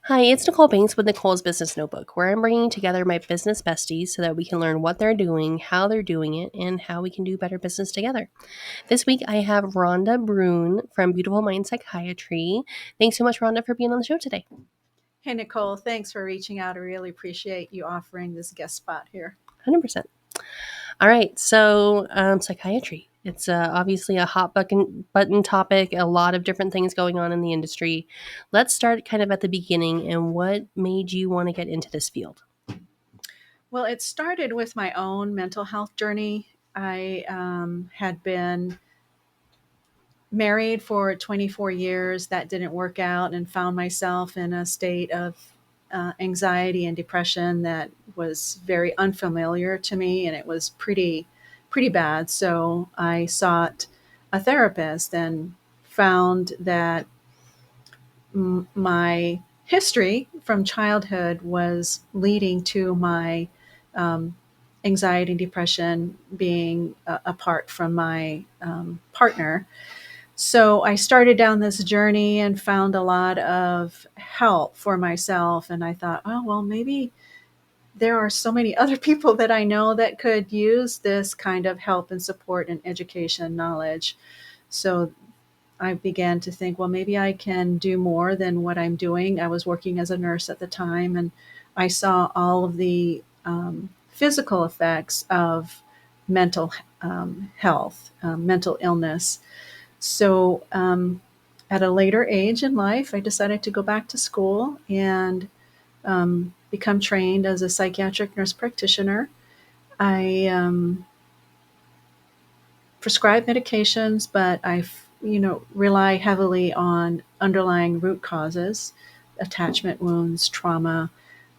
Hi, it's Nicole Banks with Nicole's Business Notebook, where I'm bringing together my business besties so that we can learn what they're doing, how they're doing it, and how we can do better business together. This week, I have Rhonda Brun from Beautiful Mind Psychiatry. Thanks so much, Rhonda, for being on the show today. Hey, Nicole, thanks for reaching out. I really appreciate you offering this guest spot here. 100%. All right, so psychiatry. It's obviously a hot button topic, a lot of different things going on in the industry. Let's start kind of at the beginning and what made you want to get into this field? Well, it started with my own mental health journey. I had been married for 24 years. That didn't work out and found myself in a state of anxiety and depression that was very unfamiliar to me, and it was pretty bad. So I sought a therapist and found that my history from childhood was leading to my um, anxiety and depression being apart from my partner. So I started down this journey and found a lot of help for myself. And I thought, oh, well, maybe there are so many other people that I know that could use this kind of help and support and education knowledge. So I began to think, well, maybe I can do more than what I'm doing. I was working as a nurse at the time, and I saw all of the physical effects of mental health, mental illness. So, at a later age in life, I decided to go back to school and become trained as a psychiatric nurse practitioner. I prescribe medications, but rely heavily on underlying root causes, attachment wounds, trauma,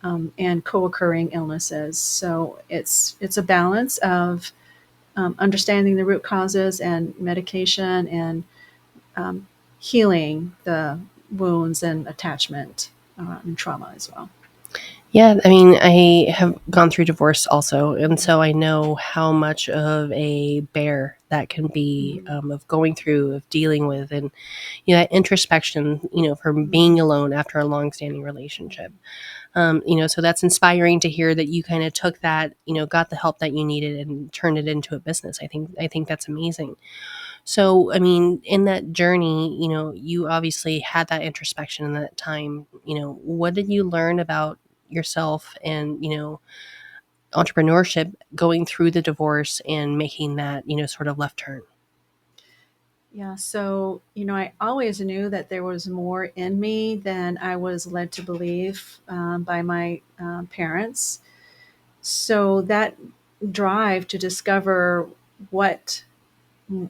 and co-occurring illnesses. So it's a balance of understanding the root causes and medication and um, healing the wounds and attachment and trauma as well. Yeah, I mean, I have gone through divorce also, and so I know how much of a bear that can be Mhm. of going through, of dealing with, and that introspection, from being Mhm. alone after a long-standing relationship. So that's inspiring to hear that you kind of took that, got the help that you needed and turned it into a business. I think that's amazing. So, I mean, in that journey, you obviously had that introspection in that time. What did you learn about yourself and, entrepreneurship going through the divorce and making that, sort of left turn? Yeah, so, I always knew that there was more in me than I was led to believe by my parents. So that drive to discover what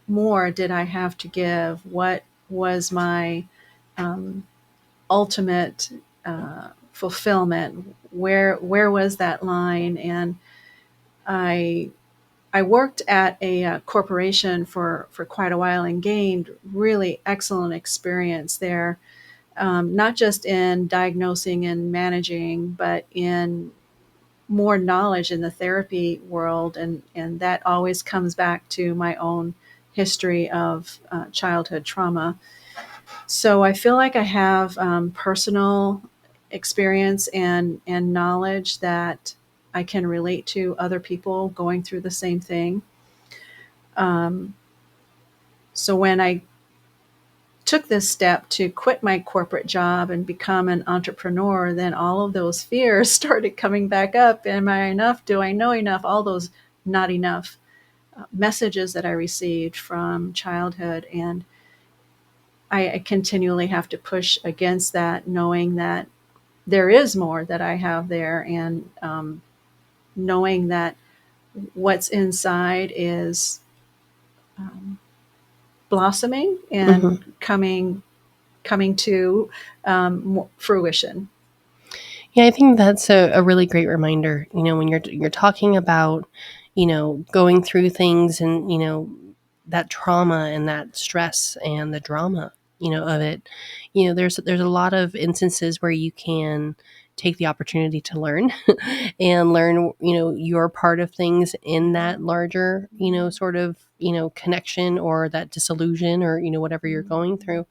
more did I have to give, what was my um, ultimate fulfillment, where was that line? And I I worked at a corporation for quite a while and gained really excellent experience there, not just in diagnosing and managing, but in more knowledge in the therapy world. And that always comes back to my own history of childhood trauma. So I feel like I have personal experience and knowledge that I can relate to other people going through the same thing. Um, so when I took this step to quit my corporate job and become an entrepreneur, then all of those fears started coming back up. Am I enough? Do I know enough? All those not enough messages that I received from childhood. And I continually have to push against that, knowing that there is more that I have there, and knowing that what's inside is um, blossoming Hmm. and coming to fruition. Yeah, I think that's a really great reminder. When you're talking about, going through things and that trauma and that stress and the drama, of it. There's a lot of instances where you can take the opportunity to learn and learn, your part of things in that larger, sort of, connection or that disillusion or, whatever you're going through.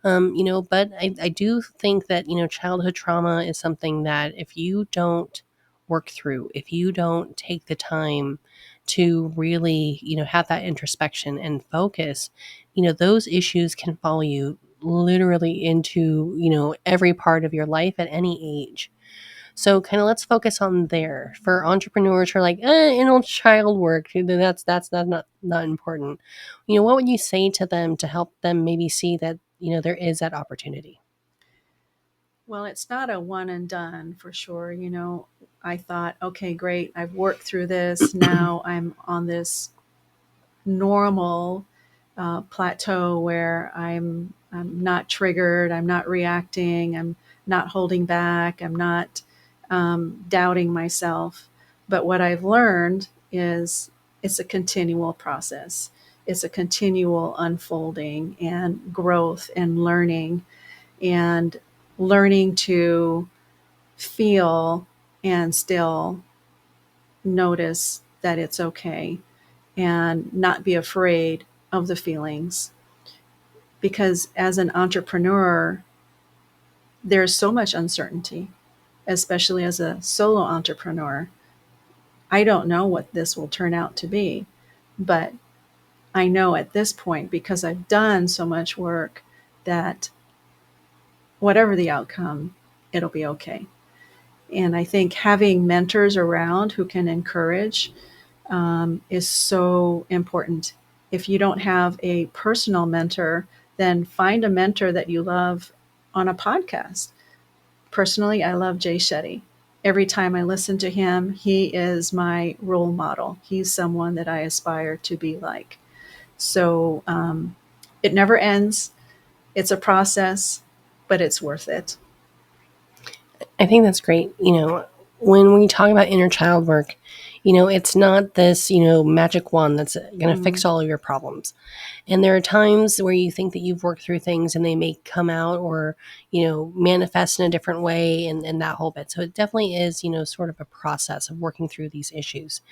But I do think that, childhood trauma is something that if you don't work through, if you don't take the time to really, have that introspection and focus, those issues can follow you literally into, every part of your life at any age. So kind of let's focus on there. For entrepreneurs who are like, child work, that's not important. What would you say to them to help them maybe see that, there is that opportunity? Well, it's not a one and done for sure. I thought, okay, great. I've worked through this. Now I'm on this normal plateau where I'm not triggered. I'm not reacting. I'm not holding back. I'm not doubting myself. But what I've learned is it's a continual process. It's a continual unfolding and growth and learning to feel and still notice that it's okay and not be afraid of the feelings. Because as an entrepreneur, there's so much uncertainty, especially as a solo entrepreneur. I don't know what this will turn out to be, but I know at this point, because I've done so much work, that whatever the outcome, it'll be okay. And I think having mentors around who can encourage is so important. If you don't have a personal mentor, then find a mentor that you love on a podcast. Personally, I love Jay Shetty. Every time I listen to him, he is my role model. He's someone that I aspire to be like. So it never ends. It's a process, but it's worth it. I think that's great. When we talk about inner child work, it's not this, magic wand that's going to fix all of your problems. And there are times where you think that you've worked through things and they may come out or, manifest in a different way and that whole bit. So it definitely is, sort of a process of working through these issues.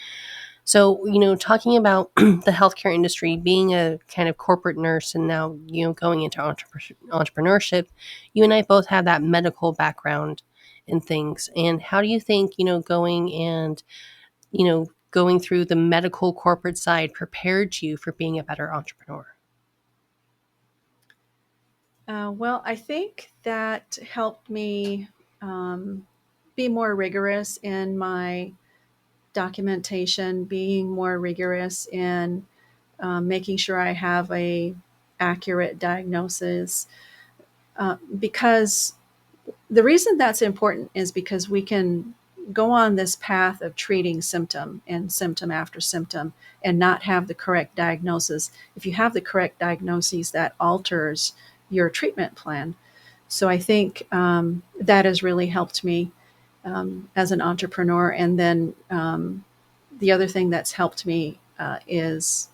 So, talking about the healthcare industry, being a kind of corporate nurse and now, going into entrepreneurship, you and I both have that medical background and things. And how do you think, going through the medical corporate side prepared you for being a better entrepreneur? Well, I think that helped me um, be more rigorous in my documentation, being more rigorous in making sure I have a accurate diagnosis. Because the reason that's important is because we can go on this path of treating symptom and symptom after symptom and not have the correct diagnosis. If you have the correct diagnoses, that alters your treatment plan. So I think that has really helped me as an entrepreneur. And then the other thing that's helped me is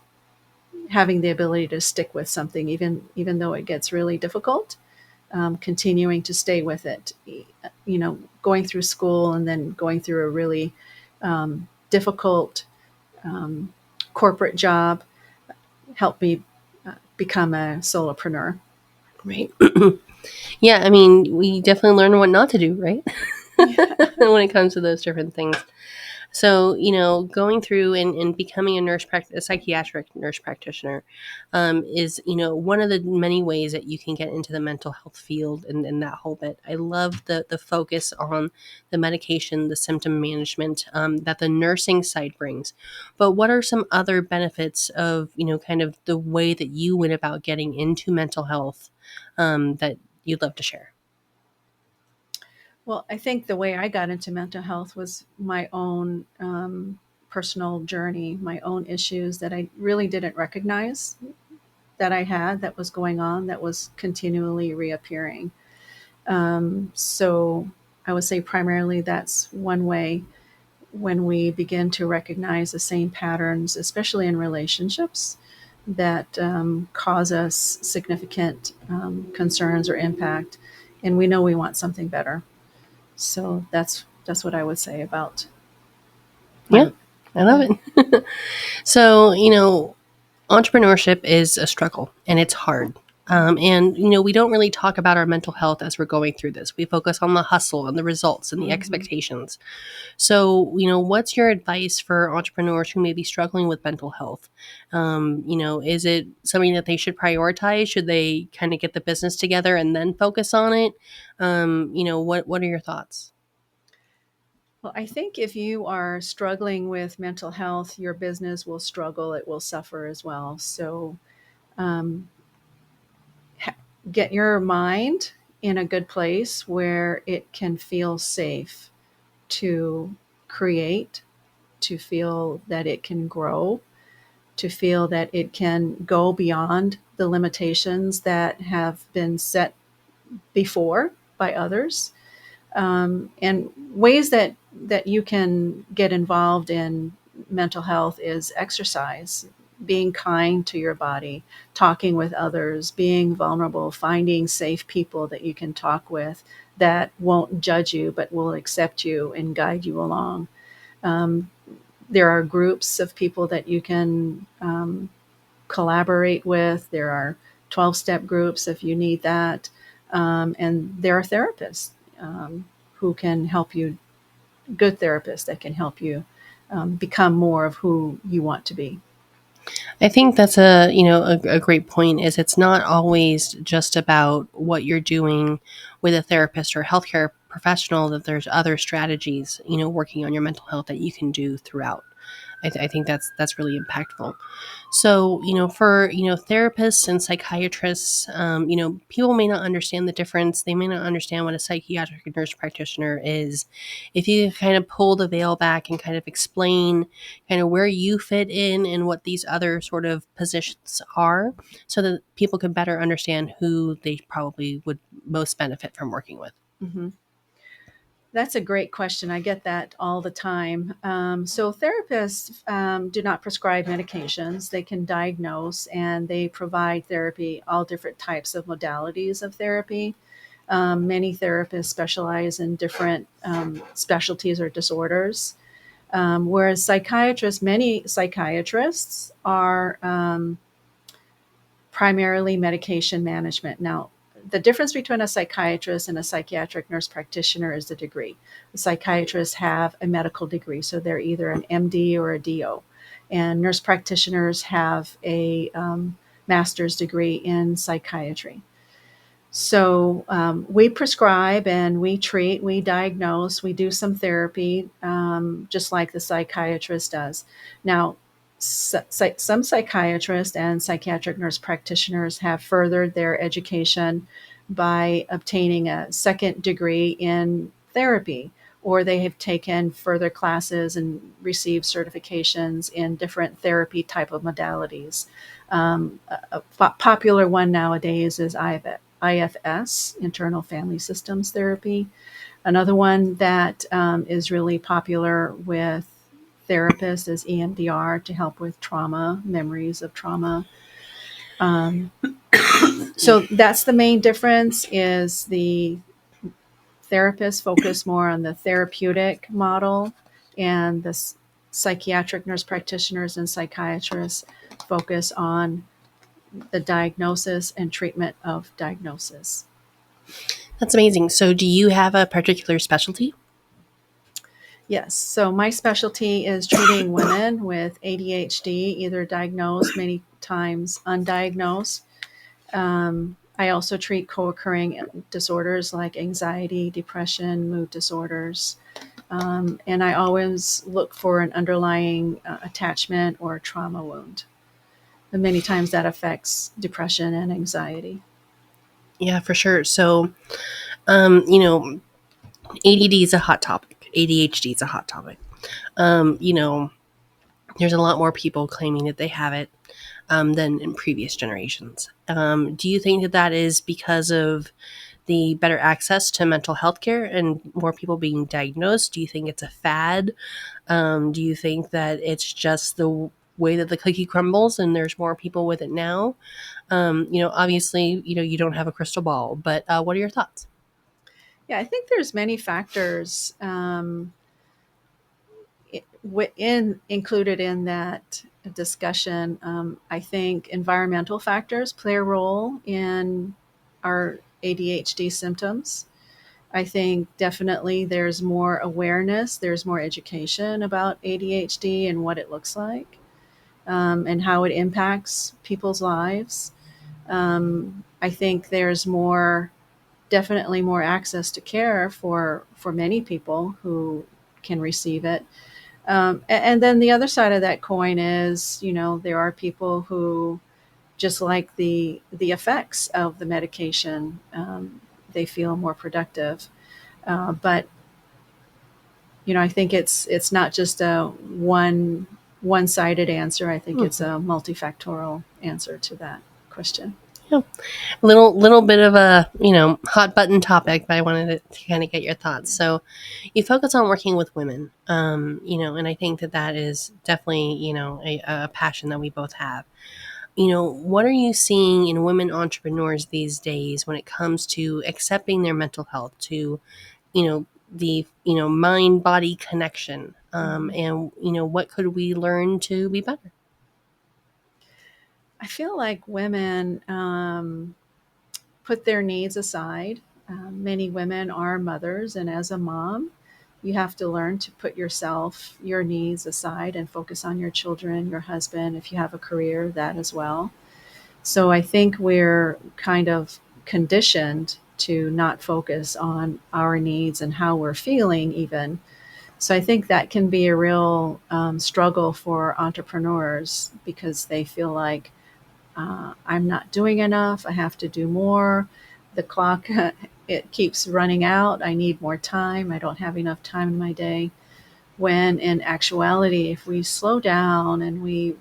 having the ability to stick with something, even though it gets really difficult. Continuing to stay with it, going through school and then going through a really difficult corporate job helped me become a solopreneur. Right. Yeah. I mean, we definitely learn what not to do, right? When it comes to those different things. So, going through and becoming a psychiatric nurse practitioner is, one of the many ways that you can get into the mental health field and that whole bit. I love the focus on the medication, the symptom management that the nursing side brings. But what are some other benefits of, kind of the way that you went about getting into mental health that you'd love to share? Well, I think the way I got into mental health was my own personal journey, my own issues that I really didn't recognize that I had, that was going on, that was continually reappearing. So I would say primarily that's one way. When we begin to recognize the same patterns, especially in relationships, that cause us significant concerns or impact, and we know we want something better. So that's what I would say about Yeah, my. I love Yeah. it. So, entrepreneurship is a struggle and it's hard. And, we don't really talk about our mental health as we're going through this. We focus on the hustle and the results and the Hmm. expectations. So, what's your advice for entrepreneurs who may be struggling with mental health? Is it something that they should prioritize? Should they kind of get the business together and then focus on it? What are your thoughts? Well, I think if you are struggling with mental health, your business will struggle. It will suffer as well. So um, ha- get your mind in a good place where it can feel safe to create, to feel that it can grow, to feel that it can go beyond the limitations that have been set before by others. And ways that you can get involved in mental health is exercise, being kind to your body, talking with others, being vulnerable, finding safe people that you can talk with that won't judge you but will accept you and guide you along. Um, there are groups of people that you can collaborate with. There are 12-step groups if you need that. And there are therapists who can help you, good therapists that can help you become more of who you want to be. I think that's a great point is it's not always just about what you're doing with a therapist or healthcare professional, that there's other strategies, working on your mental health that you can do throughout. I think that's really impactful. So, for, therapists and psychiatrists, people may not understand the difference. They may not understand what a psychiatric nurse practitioner is. If you kind of pull the veil back and kind of explain kind of where you fit in and what these other sort of positions are, so that people can better understand who they probably would most benefit from working with. Hmm. That's a great question. I get that all the time. So, therapists do not prescribe medications. They can diagnose and they provide therapy, all different types of modalities of therapy. Many therapists specialize in different specialties or disorders, whereas many psychiatrists are primarily medication management. Now, the difference between a psychiatrist and a psychiatric nurse practitioner is the degree. The psychiatrists have a medical degree, so they're either an MD or a DO, and nurse practitioners have a master's degree in psychiatry. So we prescribe and we treat, we diagnose, we do some therapy, just like the psychiatrist does. Now, some psychiatrists and psychiatric nurse practitioners have furthered their education by obtaining a second degree in therapy, or they have taken further classes and received certifications in different therapy type of modalities. A popular one nowadays is IFS, internal family systems therapy. Another one that is really popular with therapists is EMDR to help with trauma, memories of trauma. Um, so that's the main difference is the therapists focus more on the therapeutic model, and the psychiatric nurse practitioners and psychiatrists focus on the diagnosis and treatment of diagnosis. That's amazing. So, do you have a particular specialty? Yes. So my specialty is treating women with ADHD, either diagnosed, many times undiagnosed. I also treat co occurring disorders like anxiety, depression, mood disorders. And I always look for an underlying attachment or trauma wound. And many times that affects depression and anxiety. Yeah, for sure. So, um, you know, ADD is a hot topic. ADHD is a hot topic. Um, you know, there's a lot more people claiming that they have it than in previous generations. Do you think that that is because of the better access to mental health care and more people being diagnosed? Do you think it's a fad? Do you think that it's just the way that the cookie crumbles and there's more people with it now? Obviously, you don't have a crystal ball, but what are your thoughts? Yeah, I think there's many factors included in that discussion. I think environmental factors play a role in our ADHD symptoms. I think definitely there's more awareness, there's more education about ADHD and what it looks like, and how it impacts people's lives. I think there's definitely more access to care for many people who can receive it. And then the other side of that coin is, there are people who just like the effects of the medication. They feel more productive. But I think it's not just a one-sided answer. I think it's Mhm. a multifactorial answer to that question. Yeah. Little bit of a hot button topic, but I wanted to kind of get your thoughts. Yeah. So, you focus on working with women, and I think that that is definitely a passion that we both have. What are you seeing in women entrepreneurs these days when it comes to accepting their mental health, to the mind body connection, Mhm. and what could we learn to be better? I feel like women put their needs aside. Many women are mothers, and as a mom, you have to learn to put your needs aside and focus on your children, your husband, if you have a career, that as well. So I think we're kind of conditioned to not focus on our needs and how we're feeling, even. So I think that can be a real struggle for entrepreneurs because they feel like I'm not doing enough. I have to do more. The clock, it keeps running out. I need more time. I don't have enough time in my day. When in actuality, if we slow down and we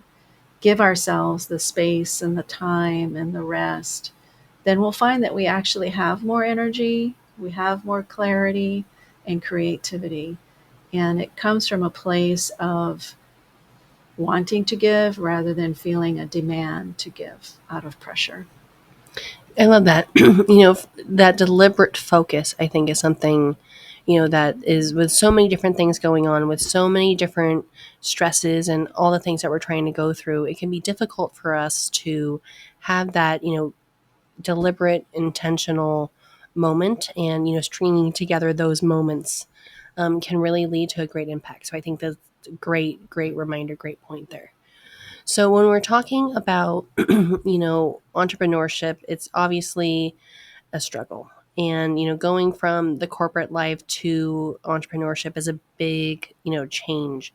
give ourselves the space and the time and the rest, then we'll find that we actually have more energy, we have more clarity and creativity. And it comes from a place of wanting to give rather than feeling a demand to give out of pressure. I love that. That deliberate focus, I think, is something, that is with so many different things going on, with so many different stresses and all the things that we're trying to go through. It can be difficult for us to have that, deliberate, intentional moment, and, stringing together those moments can really lead to a great impact. So I think that's a great reminder, great point there. So when we're talking about, entrepreneurship, it's obviously a struggle. And, going from the corporate life to entrepreneurship is a big, change.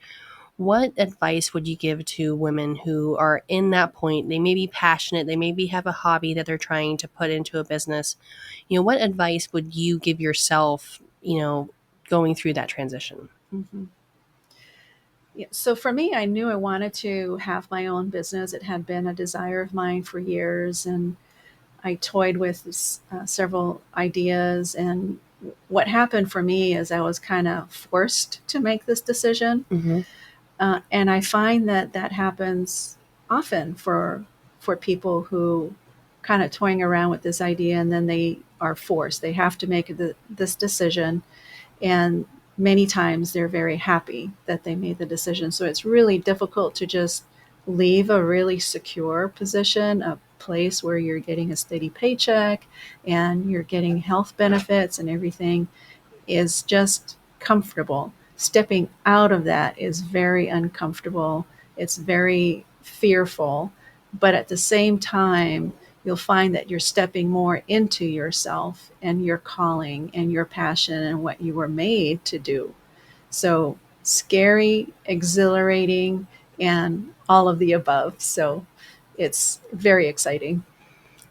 What advice would you give to women who are in that point? They may be passionate, they maybe have a hobby that they're trying to put into a business. What advice would you give yourself, going through that transition? Mm-hmm. Yeah, so for me, I knew I wanted to have my own business. It had been a desire of mine for years, and I toyed with several ideas. And what happened for me is I was kind of forced to make this decision. Mm-hmm. And I find that that happens often for people who kind of toying around with this idea, and then they are forced. They have to make this decision, and many times they're very happy that they made the decision. So it's really difficult to just leave a really secure position, a place where you're getting a steady paycheck and you're getting health benefits and everything is just comfortable. Stepping out of that is very uncomfortable. It's very fearful. But at the same time, you'll find that you're stepping more into yourself and your calling and your passion and what you were made to do. So scary, exhilarating, and all of the above. So it's very exciting.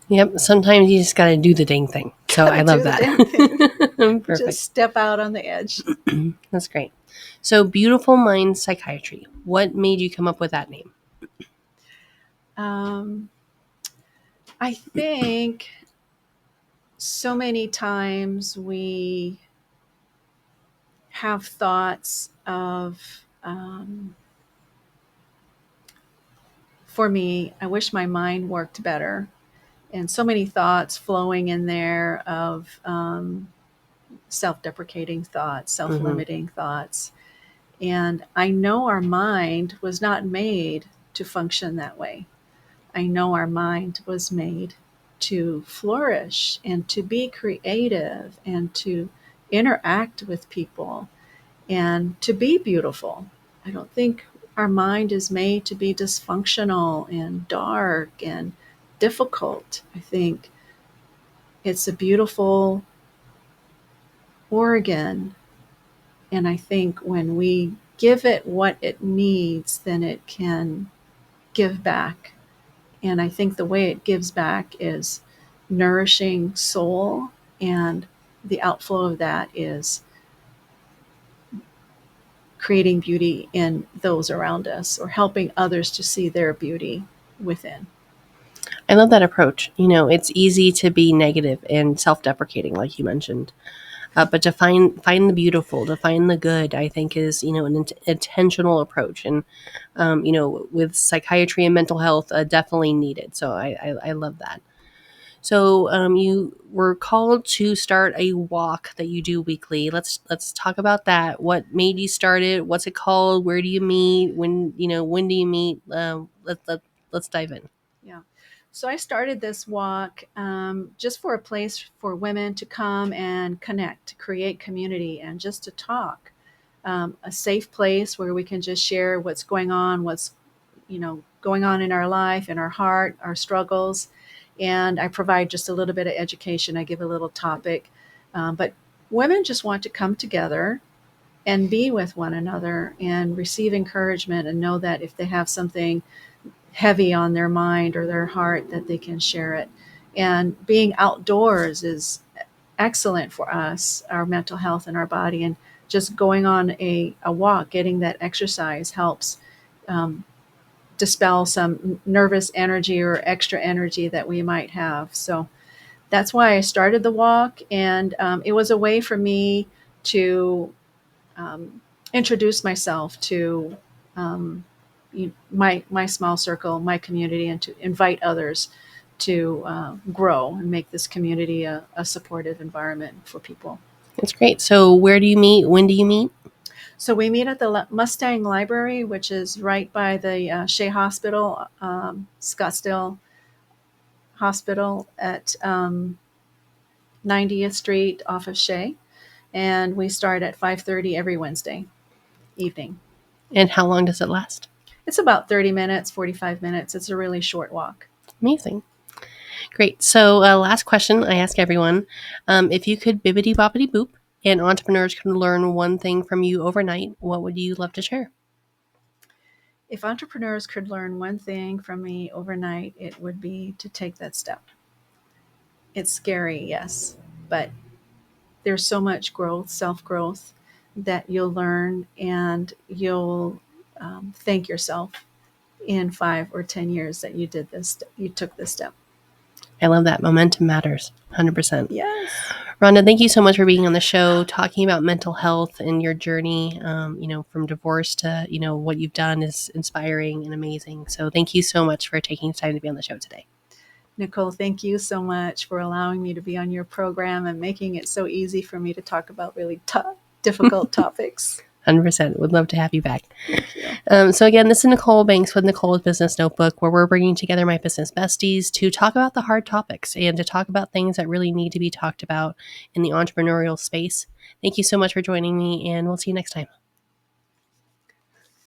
Yep. Sometimes you just got to do the dang thing. So I Gotta love do the damn thing. that. Just Perfect. step out on the edge. That's great. So, Beautiful Mind Psychiatry. What made you come up with that name? Um, I think so many times we have thoughts of, for me, I wish my mind worked better. And so many thoughts flowing in there of self-deprecating thoughts, self-limiting thoughts. And I know our mind was not made to function that way. I know our mind was made to flourish and to be creative and to interact with people and to be beautiful. I don't think our mind is made to be dysfunctional and dark and difficult. I think it's a beautiful organ. And I think when we give it what it needs, then it can give back. And I think the way it gives back is nourishing soul, and the outflow of that is creating beauty in those around us or helping others to see their beauty within. I love that approach. It's easy to be negative and self-deprecating, like you mentioned. But to find the beautiful, to find the good, I think is an intentional approach, and with psychiatry and mental health, definitely needed. So I love that. So you were called to start a walk that you do weekly. Let's talk about that. What made you start it? What's it called? Where do you meet? When do you meet? Let's dive in. Yeah. So I started this walk just for a place for women to come and connect, to create community, and just to talk. A safe place where we can just share what's going on, what's going on in our life, in our heart, our struggles. And I provide just a little bit of education. I give a little topic, but women just want to come together and be with one another and receive encouragement and know that if they have something heavy on their mind or their heart, that they can share it. And being outdoors is excellent for us, our mental health and our body. And just going on a walk, getting that exercise helps dispel some nervous energy or extra energy that we might have. So that's why I started the walk. And it was a way for me to introduce myself to my small circle, my community, and to invite others to grow and make this community a supportive environment for people. That's great. So where do you meet? When do you meet? So we meet at the Mustang Library, which is right by the Shea Hospital, Scottsdale Hospital at 90th Street off of Shea. And we start at 5:30 every Wednesday evening. And how long does it last? It's about 30 minutes, 45 minutes. It's a really short walk. Amazing. Great. So last question I ask everyone. If you could bibbity boppity boop and entrepreneurs could learn one thing from you overnight, what would you love to share? If entrepreneurs could learn one thing from me overnight, it would be to take that step. It's scary, yes, but there's so much growth, self-growth, that you'll learn, and you'll thank yourself in 5 or 10 years that you took this step. I love that. Momentum matters. 100%. Yes. Rhonda, thank you so much for being on the show, talking about mental health and your journey, from divorce to, what you've done is inspiring and amazing. So thank you so much for taking time to be on the show today. Nicole, thank you so much for allowing me to be on your program and making it so easy for me to talk about really tough, difficult topics. 100%. Would love to have you back. Thank you. So again, this is Nicole Banks with Nicole's Business Notebook, where we're bringing together my business besties to talk about the hard topics and to talk about things that really need to be talked about in the entrepreneurial space. Thank you so much for joining me, and we'll see you next time.